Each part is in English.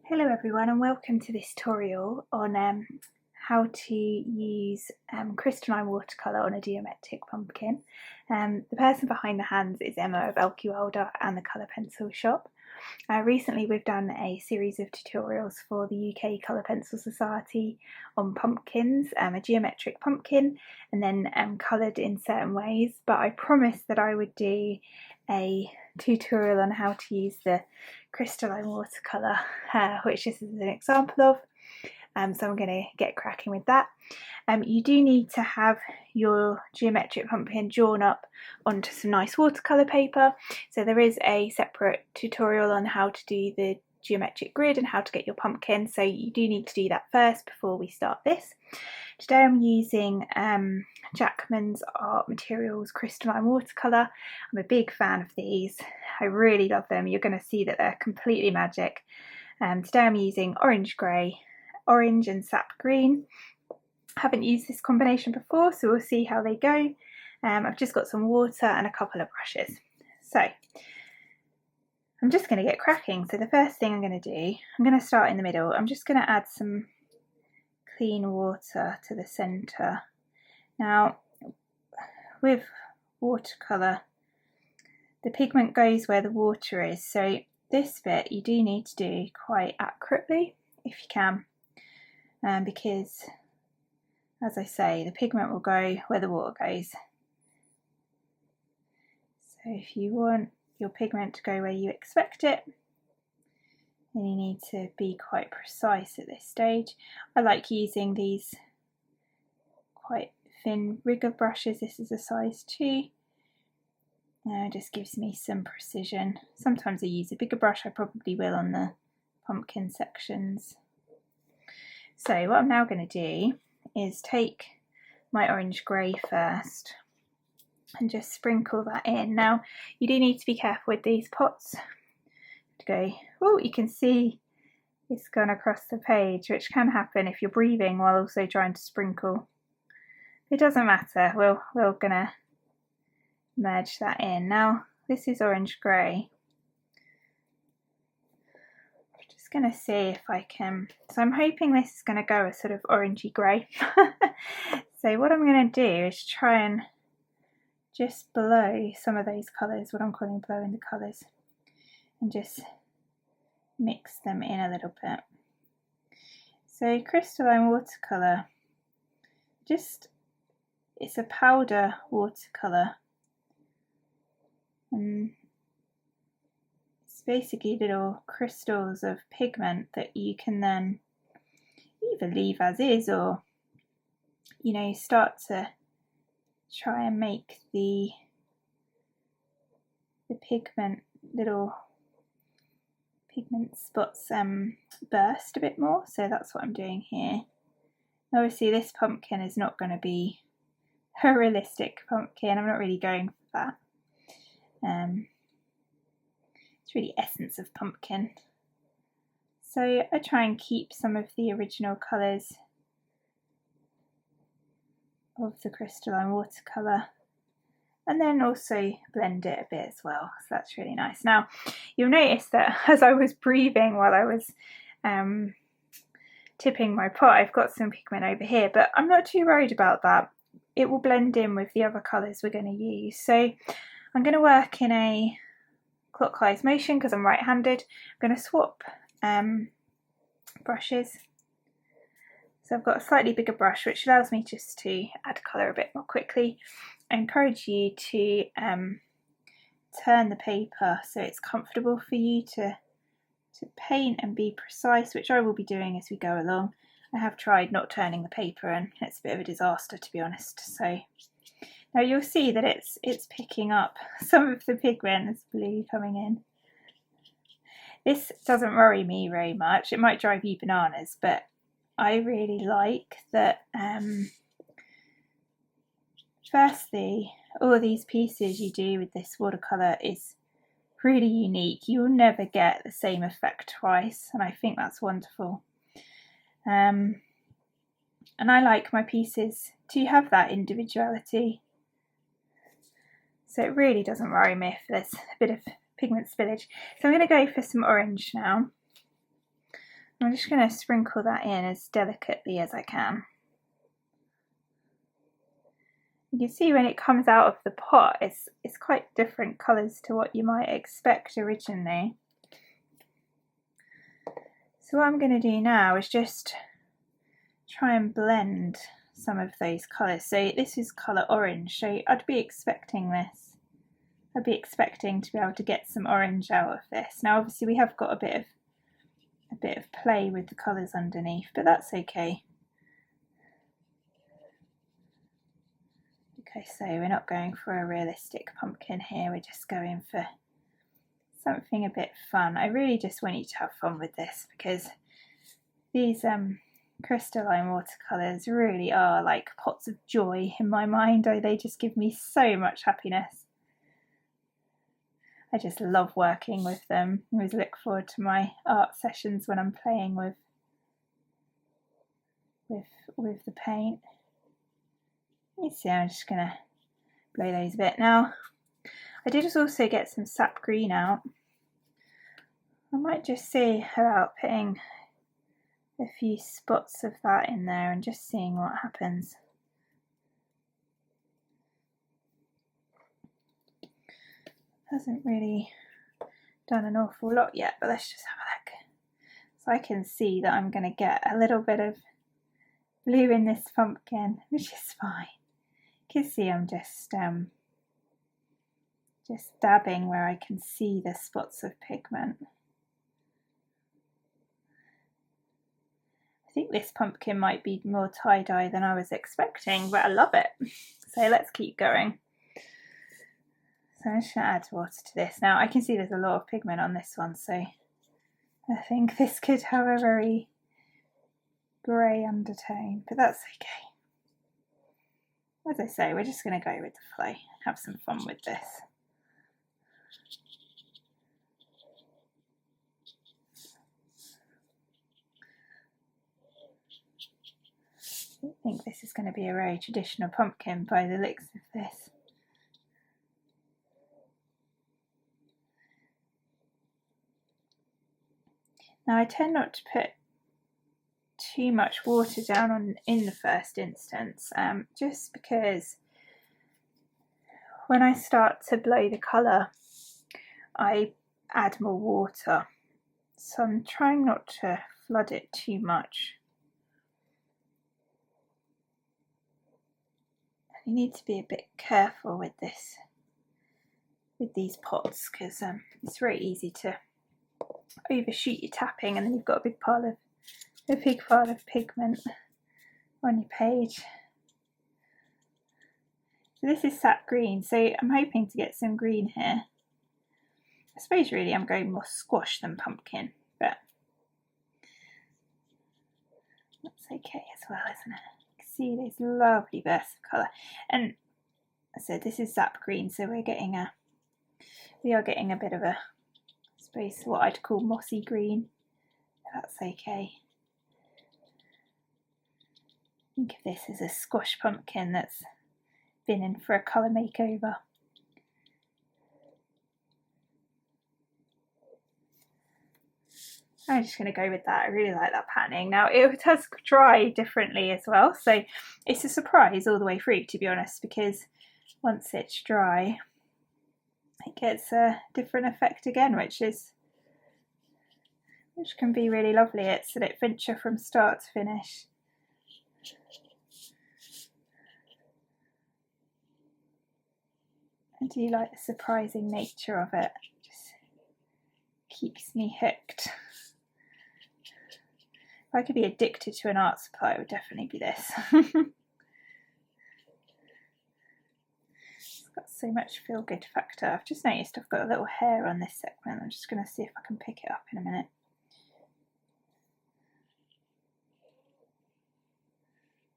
Hello everyone and welcome to this tutorial on how to use crystalline watercolour on a geometric pumpkin. The person behind the hands is Emma of LQ Elder and the Colour Pencil Shop. Recently we've done a series of tutorials for the UK Colour Pencil Society on pumpkins, a geometric pumpkin and then coloured in certain ways, but I promised that I would do a tutorial on how to use the crystalline watercolour, which this is an example of. So I'm going to get cracking with that. You do need to have your geometric pumpkin drawn up onto some nice watercolour paper. So there is a separate tutorial on how to do the geometric grid and how to get your pumpkin. So you do need to do that first before we start this. Today I'm using Jackman's Art Materials Crystalline Watercolour. I'm a big fan of these. I really love them. You're going to see that they're completely magic. Today I'm using orange grey, orange and sap green. I haven't used this combination before, so we'll see how they go. I've just got some water and a couple of brushes. So I'm just going to get cracking. So the first thing I'm going to do, I'm going to start in the middle. I'm just going to add some clean water to the centre. Now with watercolour, the pigment goes where the water is, so this bit you do need to do quite accurately if you can, because as I say, the pigment will go where the water goes. So if you want your pigment to go where you expect it, then you need to be quite precise at this stage. I like using these quite thin rigger brushes. This is a size 2. It just gives me some precision. Sometimes I use a bigger brush. I probably will on the pumpkin sections. So what I'm now going to do is take my orange grey first and just sprinkle that in. Now you do need to be careful with these pots. Oh, you can see it's gone across the page, which can happen if you're breathing while also trying to sprinkle. It doesn't matter, we're gonna merge that in. Now this is orange grey. I'm just gonna see if I can, so I'm hoping this is gonna go a sort of orangey grey. So what I'm gonna do is try and just blow some of those colours, what I'm calling blowing the colours, and just mix them in a little bit. So crystalline watercolour, it's a powder watercolour, and it's basically little crystals of pigment that you can then either leave as is or, you know, start to try and make the pigment, little pigment spots burst a bit more. So that's what I'm doing here. Obviously this pumpkin is not going to be a realistic pumpkin. I'm not really going for that. It's really essence of pumpkin. So I try and keep some of the original colours of the crystalline watercolour, and then also blend it a bit as well, so that's really nice. Now you'll notice that as I was breathing while I was tipping my pot, I've got some pigment over here, but I'm not too worried about that. It will blend in with the other colours we're going to use. So I'm going to work in a clockwise motion because I'm right-handed. I'm going to swap brushes. So I've got a slightly bigger brush, which allows me just to add colour a bit more quickly. I encourage you to turn the paper so it's comfortable for you to paint and be precise, which I will be doing as we go along. I have tried not turning the paper and it's a bit of a disaster, to be honest. So now you'll see that it's picking up some of the pigment that's blue coming in. This doesn't worry me very much. It might drive you bananas, but I really like that. Firstly, all of these pieces you do with this watercolour is really unique. You'll never get the same effect twice, and I think that's wonderful. And I like my pieces to have that individuality. So it really doesn't worry me if there's a bit of pigment spillage. So I'm going to go for some orange now. I'm just going to sprinkle that in as delicately as I can. You can see when it comes out of the pot, it's quite different colours to what you might expect originally. So what I'm going to do now is just try and blend some of those colours. So this is colour orange, so I'd be expecting this. I'd be expecting to be able to get some orange out of this. Now obviously we have got a bit of play with the colours underneath, but that's okay. Okay, so we're not going for a realistic pumpkin here, we're just going for something a bit fun. I really just want you to have fun with this, because these crystalline watercolours really are like pots of joy in my mind. They just give me so much happiness. I just love working with them. I always look forward to my art sessions when I'm playing with the paint. You see, I'm just going to blow those a bit. Now, I did also get some sap green out. I might just see about putting a few spots of that in there and just seeing what happens. Hasn't really done an awful lot yet, but let's just have a look. So I can see that I'm going to get a little bit of blue in this pumpkin, which is fine. You can see I'm just dabbing where I can see the spots of pigment. I think this pumpkin might be more tie-dye than I was expecting, but I love it. So let's keep going. So I'm just going to add water to this. Now I can see there's a lot of pigment on this one, so I think this could have a very grey undertone, but that's okay. As I say, we're just going to go with the flow, have some fun with this. I think this is going to be a very traditional pumpkin by the looks of this. Now I tend not to put too much water down in the first instance, just because when I start to blow the colour I add more water, so I'm trying not to flood it too much. You need to be a bit careful with this, with these pots, because it's very easy to overshoot your tapping and then you've got a big pile of pigment on your page. So this is sap green, so I'm hoping to get some green here. I suppose really I'm going more squash than pumpkin, but that's okay as well, isn't it? You can see this lovely burst of colour, and so this is sap green, so we are getting a bit of a, I suppose what I'd call mossy green. That's okay. Think of this as a squash pumpkin that's been in for a colour makeover. I'm just going to go with that. I really like that patterning. Now it does dry differently as well, so it's a surprise all the way through, to be honest, because once it's dry it gets a different effect again, which can be really lovely. It's an adventure from start to finish. I do like the surprising nature of it. It just keeps me hooked. If I could be addicted to an art supply, it would definitely be this. It's got so much feel-good factor. I've just noticed I've got a little hair on this segment. I'm just going to see if I can pick it up in a minute.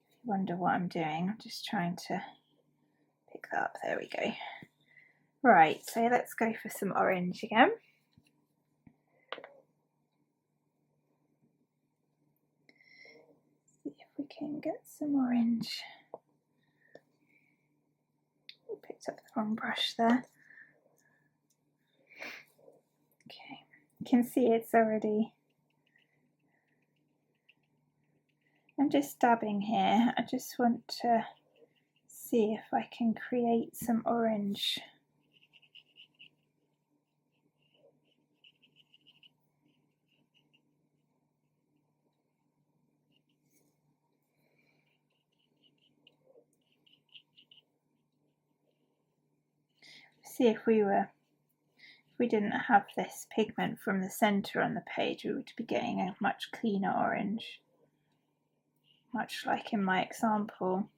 If you wonder what I'm doing, I'm just trying to pick that up. There we go. Right, so let's go for some orange again. See if we can get some orange. I picked up the wrong brush there. Okay, you can see it's already I'm just dabbing here. I just want to see if I can create some orange. See if we didn't have this pigment from the centre on the page, we would be getting a much cleaner orange, much like in my example.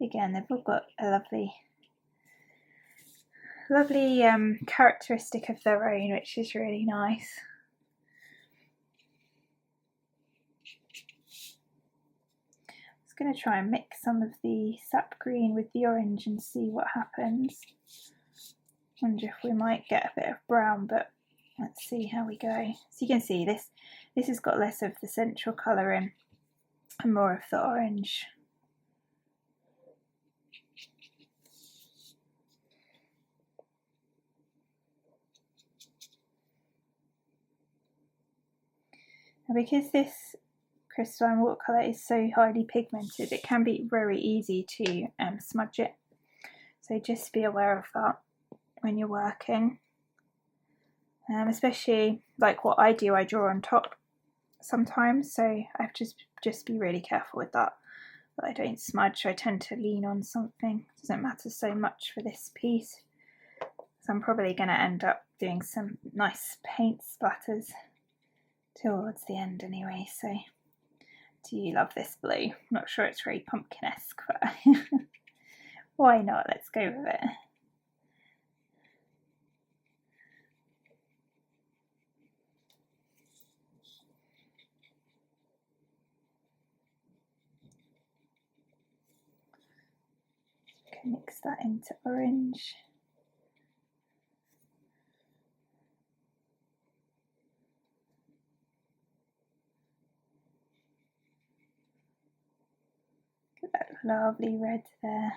Again, they've all got a lovely characteristic of their own, which is really nice. I'm just going to try and mix some of the sap green with the orange and see what happens. Wonder if we might get a bit of brown, but let's see how we go. So you can see this has got less of the central colour in and more of the orange. And because this crystalline watercolour is so highly pigmented, it can be very easy to smudge it. So just be aware of that when you're working. Especially like what I do, I draw on top sometimes, so I have to just be really careful with that I don't smudge. I tend to lean on something. It doesn't matter so much for this piece. So I'm probably going to end up doing some nice paint splatters towards the end anyway. So do you love this blue? I'm not sure it's very pumpkin-esque, but why not? Let's go with it. Okay, mix that into orange. Get that lovely red there.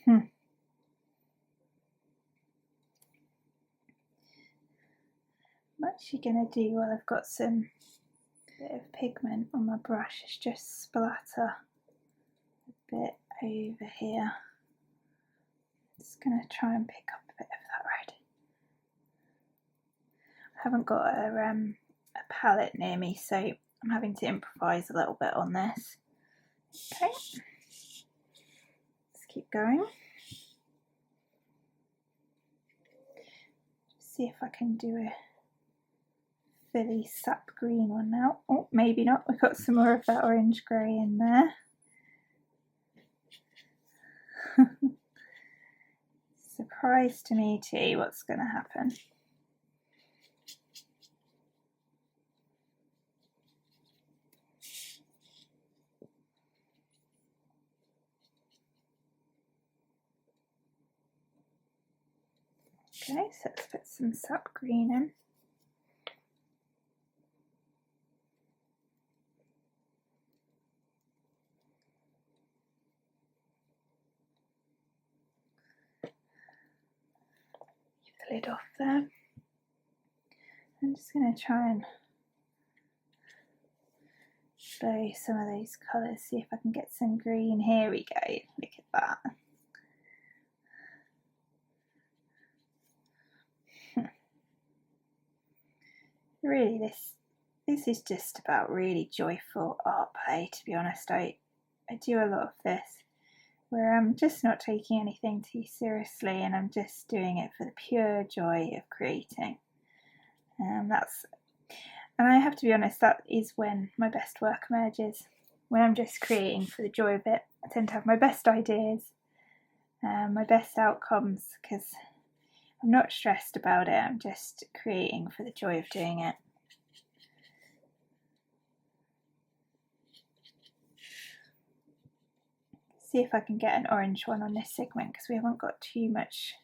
I'm actually going to do, while I've got some bit of pigment on my brush, is just splatter a bit over here. Just going to try and pick up a bit of that red. I haven't got a palette near me, so I'm having to improvise a little bit on this. Okay, let's keep going. See if I can do a fully sap green one now. Oh, maybe not. We've got some more of that orange grey in there. Surprise to me too what's going to happen. Okay, so let's put some sap green in. Keep the lid off there. I'm just going to try and show some of those colours, see if I can get some green. Here we go, look at that. Really, this is just about really joyful art play, to be honest. I do a lot of this where I'm just not taking anything too seriously and I'm just doing it for the pure joy of creating. And I have to be honest, that is when my best work emerges. When I'm just creating for the joy of it, I tend to have my best ideas, my best outcomes, because I'm not stressed about it, I'm just creating for the joy of doing it. See if I can get an orange one on this segment, because we haven't got too much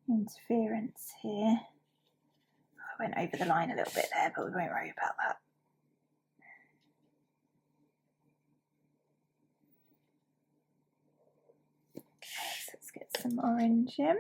interference here. I went over the line a little bit there, but we won't worry about that. Okay, so let's get some orange in.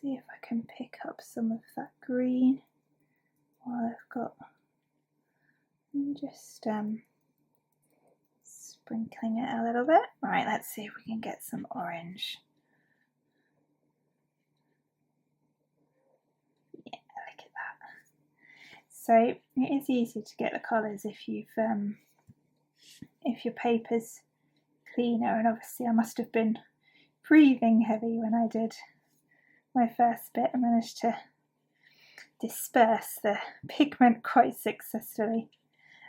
See if I can pick up some of that green while I've got, and just sprinkling it a little bit. Right, let's see if we can get some orange. Yeah, look at that. So it is easy to get the colours if you've if your paper's cleaner, and obviously I must have been breathing heavy when I did my first bit. I managed to disperse the pigment quite successfully.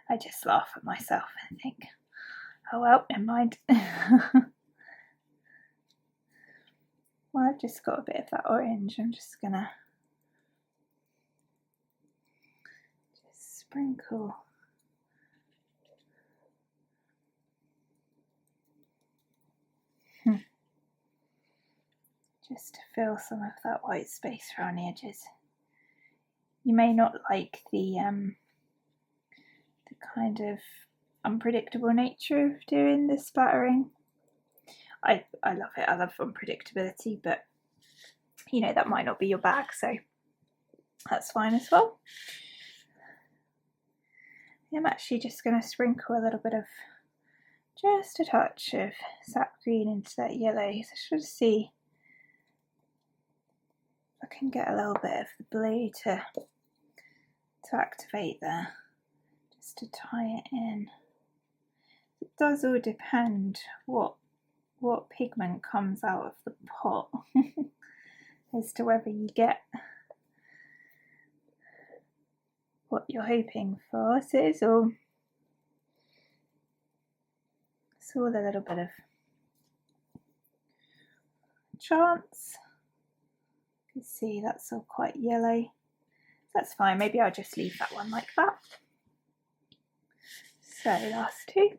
I just laugh at myself and think, oh well, never mind. Well, I've just got a bit of that orange. I'm just gonna just sprinkle. Just to fill some of that white space around the edges. You may not like the kind of unpredictable nature of doing the splattering. I love it. I love unpredictability, but you know, that might not be your bag, so that's fine as well. I'm actually just going to sprinkle a little bit of, just a touch of sap green into that yellow. So I should see if I can get a little bit of the blue to activate there, just to tie it in. It does all depend what pigment comes out of the pot as to whether you get what you're hoping for. So it's all a little bit of chance. You can see that's all quite yellow. That's fine. Maybe I'll just leave that one like that. So last two.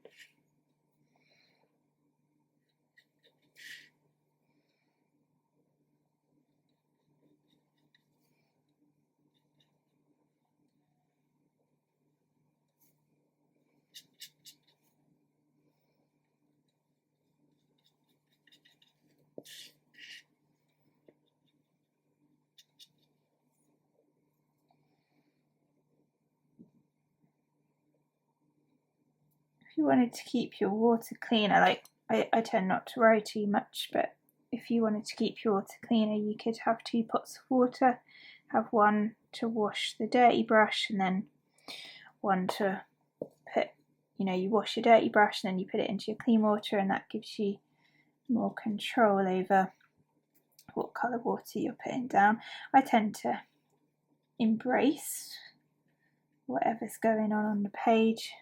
If you wanted to keep your water cleaner, like I tend not to worry too much, but if you wanted to keep your water cleaner, you could have 2 pots of water, have one to wash the dirty brush and then one to put, you know, you wash your dirty brush and then you put it into your clean water, and that gives you more control over what colour water you're putting down. I tend to embrace whatever's going on the page.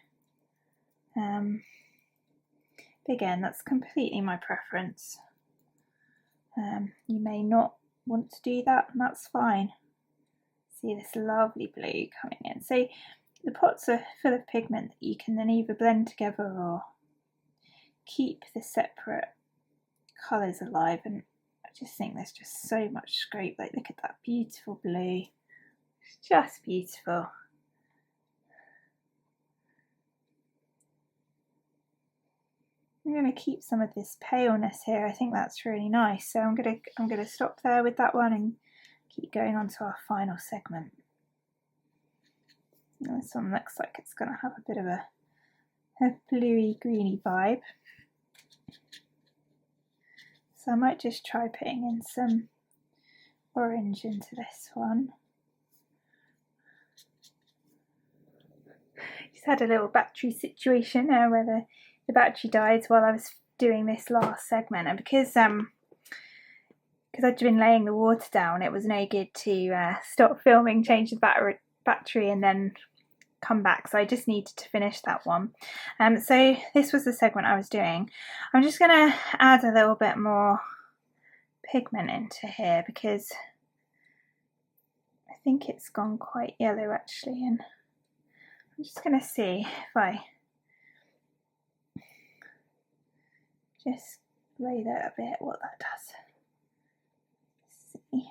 But again, that's completely my preference. You may not want to do that, and that's fine. See this lovely blue coming in. So the pots are full of pigment that you can then either blend together or keep the separate colours alive, and I just think there's just so much scope. Like, look at that beautiful blue. It's just beautiful. I'm going to keep some of this paleness here. I think that's really nice. So I'm going to stop there with that one and keep going on to our final segment. And this one looks like it's going to have a bit of a bluey greeny vibe. So I might just try putting in some orange into this one. Just had a little battery situation there where the battery died while I was doing this last segment, and because I'd been laying the water down, it was no good to stop filming, change the battery and then come back, so I just needed to finish that one. So this was the segment I was doing. I'm just going to add a little bit more pigment into here because I think it's gone quite yellow actually, and I'm just going to see if I just lay that a bit, what that does. Let's see.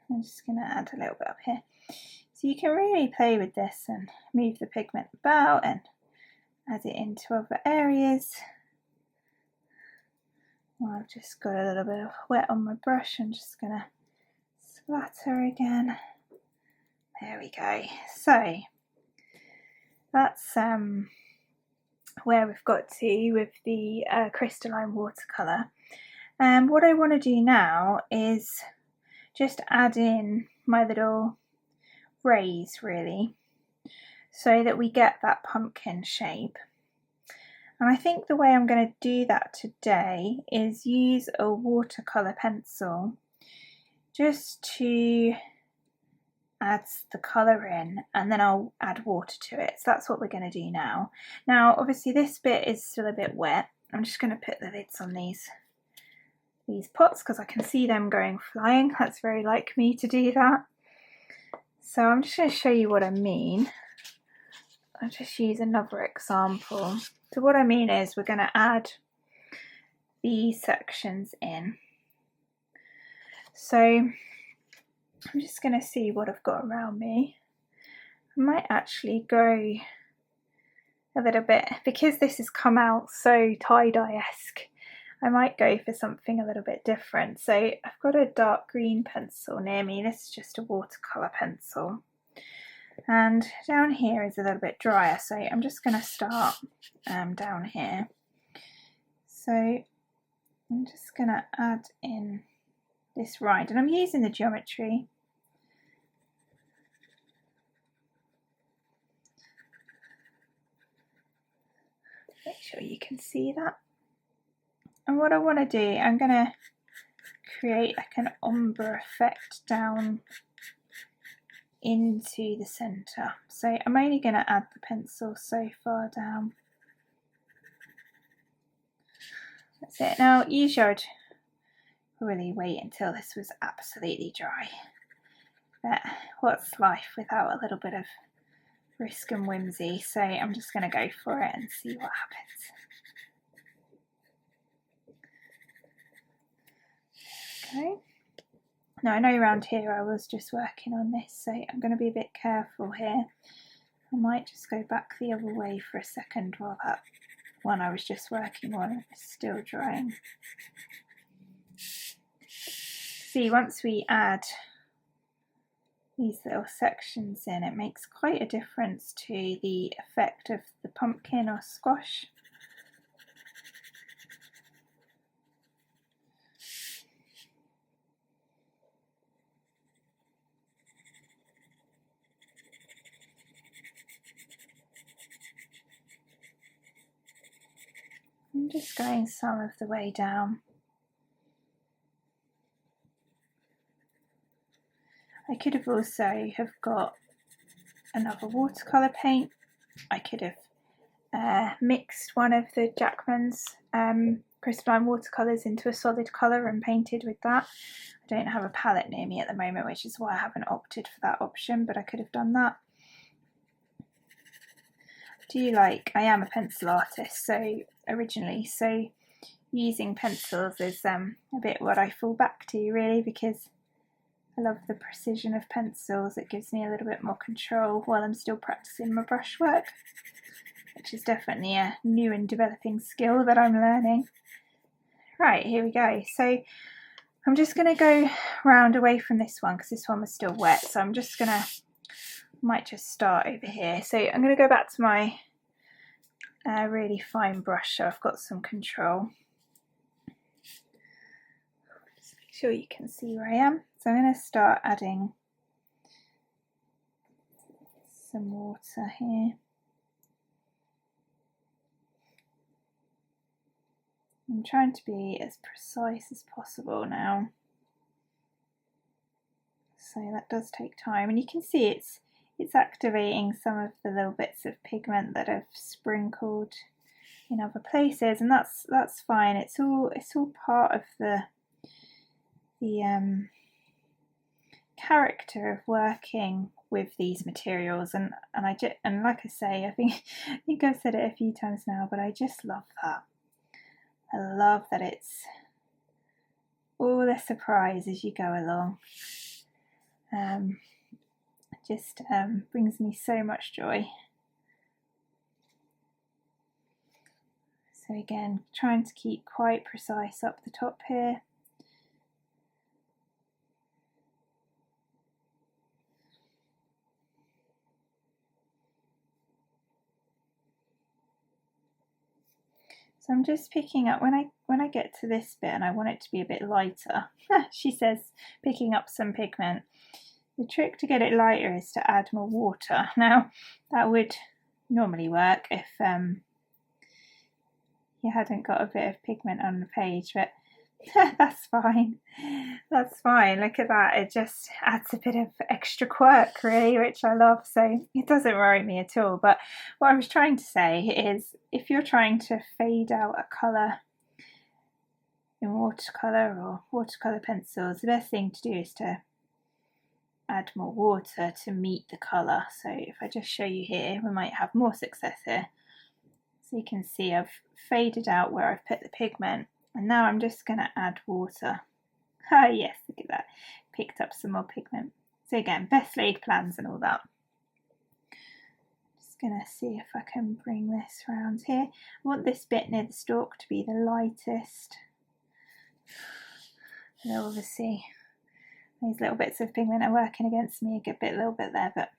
I'm just going to add a little bit up here. So you can really play with this and move the pigment about and add it into other areas. Well, I've just got a little bit of wet on my brush. I'm just going to splatter again. There we go. So that's where we've got to with the crystalline watercolour. And what I want to do now is just add in my little rays, really, so that we get that pumpkin shape. And I think the way I'm going to do that today is use a watercolour pencil just to add the colour in, and then I'll add water to it. So that's what we're going to do now. Now obviously this bit is still a bit wet. I'm just going to put the lids on these pots because I can see them going flying. That's very like me to do that. So I'm just going to show you what I mean. I'll just use another example. So what I mean is we're going to add these sections in. So I'm just going to see what I've got around me. I might actually go a little bit, because this has come out so tie-dye-esque, I might go for something a little bit different. So I've got a dark green pencil near me. This is just a watercolour pencil. And down here is a little bit drier, so I'm just going to start down here. So I'm just going to add in this rind, and I'm using the geometry. Make sure you can see that. And what I want to do, I'm going to create like an ombre effect down into the centre. So I'm only going to add the pencil so far down. That's it. Now usually I'd really wait until this was absolutely dry, but what's life without a little bit of risk and whimsy? So I'm just going to go for it and see what happens. Okay. Now I know around here I was just working on this, so I'm going to be a bit careful here. I might just go back the other way for a second while that one I was just working on is still drying. See, once we add these little sections in, it makes quite a difference to the effect of the pumpkin or squash. I'm just going some of the way down. I could have also got another watercolour paint. I could have mixed one of the Jackman's crystalline watercolours into a solid colour and painted with that. I don't have a palette near me at the moment, which is why I haven't opted for that option, but I could have done that. I am a pencil artist, so originally, so using pencils is a bit what I fall back to, really, because I love the precision of pencils. It gives me a little bit more control while I'm still practicing my brushwork, which is definitely a new and developing skill that I'm learning. Right, here we go. So I'm just going to go round away from this one because this one was still wet, so I'm just going to, might just start over here. So I'm going to go back to my really fine brush so I've got some control. Just make sure you can see where I am. So I'm going to start adding some water here. I'm trying to be as precise as possible now. So that does take time, and you can see it's activating some of the little bits of pigment that I've sprinkled in other places, and that's fine. It's all part of the character of working with these materials, and like I say, I think I've said it a few times now, but I just love that. I love that it's all a surprise as you go along. Just brings me so much joy. So So again, trying to keep quite precise up the top here. So I'm just picking up, when I get to this bit and I want it to be a bit lighter, she says, picking up some pigment. The trick to get it lighter is to add more water. Now, that would normally work if you hadn't got a bit of pigment on the page, but that's fine. That's fine. Look at that. It just adds a bit of extra quirk, really, which I love. So it doesn't worry me at all. But what I was trying to say is, if you're trying to fade out a colour in watercolour or watercolour pencils, the best thing to do is to add more water to meet the colour. So if I just show you here, we might have more success here. So you can see I've faded out where I've put the pigment, and now I'm just going to add water. Ah yes, look at that, picked up some more pigment. So again, best laid plans and all that. Just going to see if I can bring this around here. I want this bit near the stalk to be the lightest. And obviously these little bits of pigment are working against me a little bit there, but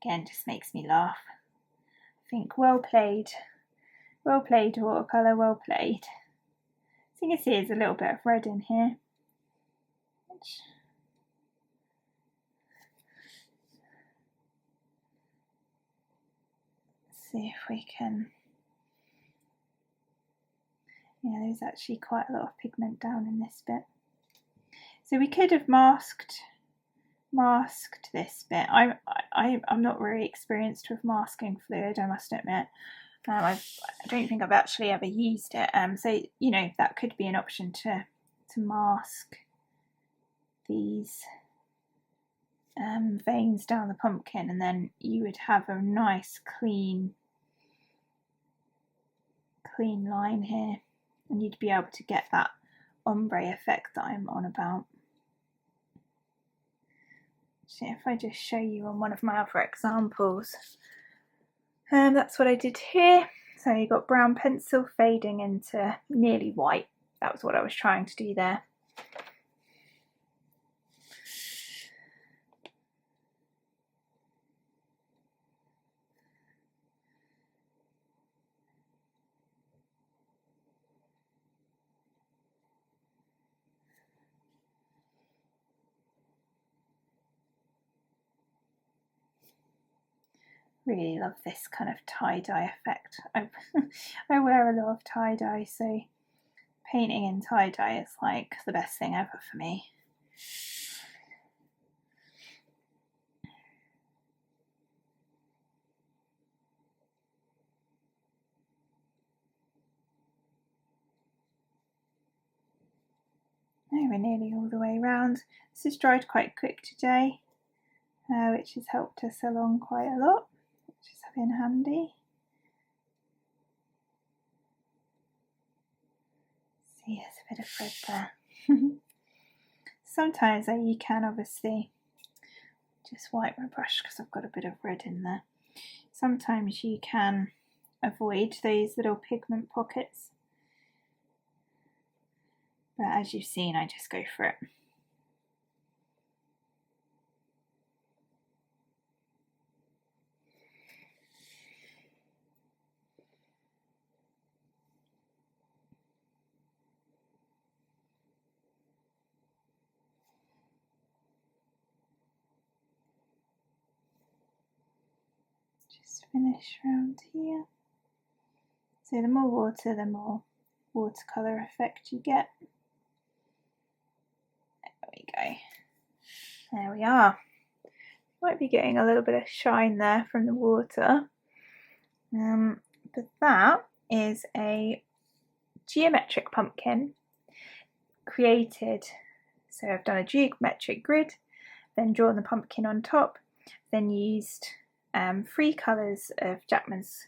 again, just makes me laugh. I think well played watercolour, well played. So you can see there's a little bit of red in here. Let's see if we can, yeah, there's actually quite a lot of pigment down in this bit. So we could have masked this bit. I'm not really experienced with masking fluid, I must admit. I don't think I've actually ever used it. So you know, that could be an option to mask these veins down the pumpkin, and then you would have a nice clean line here, and you'd be able to get that ombre effect that I'm on about. So if I just show you on one of my other examples, that's what I did here. So you got brown pencil fading into nearly white. That was what I was trying to do there. Really love this kind of tie-dye effect. I wear a lot of tie-dye, so painting in tie-dye is like the best thing ever for me. Now we're nearly all the way around. This has dried quite quick today, which has helped us along quite a lot, which has been handy. See, there's a bit of red there. Sometimes you can obviously just wipe my brush because I've got a bit of red in there. Sometimes you can avoid those little pigment pockets, but as you've seen, I just go for it. Just finish around here. So the more water, the more watercolour effect you get. There we go. There we are. Might be getting a little bit of shine there from the water. But that is a geometric pumpkin created. So I've done a geometric grid, then drawn the pumpkin on top, then used 3 colours of Jackman's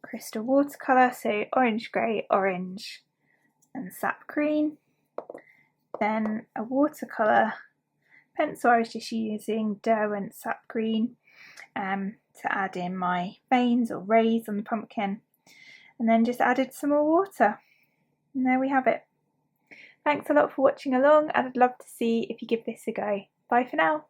Crystal Watercolour, so orange, grey, orange and sap green. Then a watercolour pencil, I was just using Derwent sap green to add in my veins or rays on the pumpkin. and then just added some more water, and there we have it. Thanks a lot for watching along, and I'd love to see if you give this a go. Bye for now.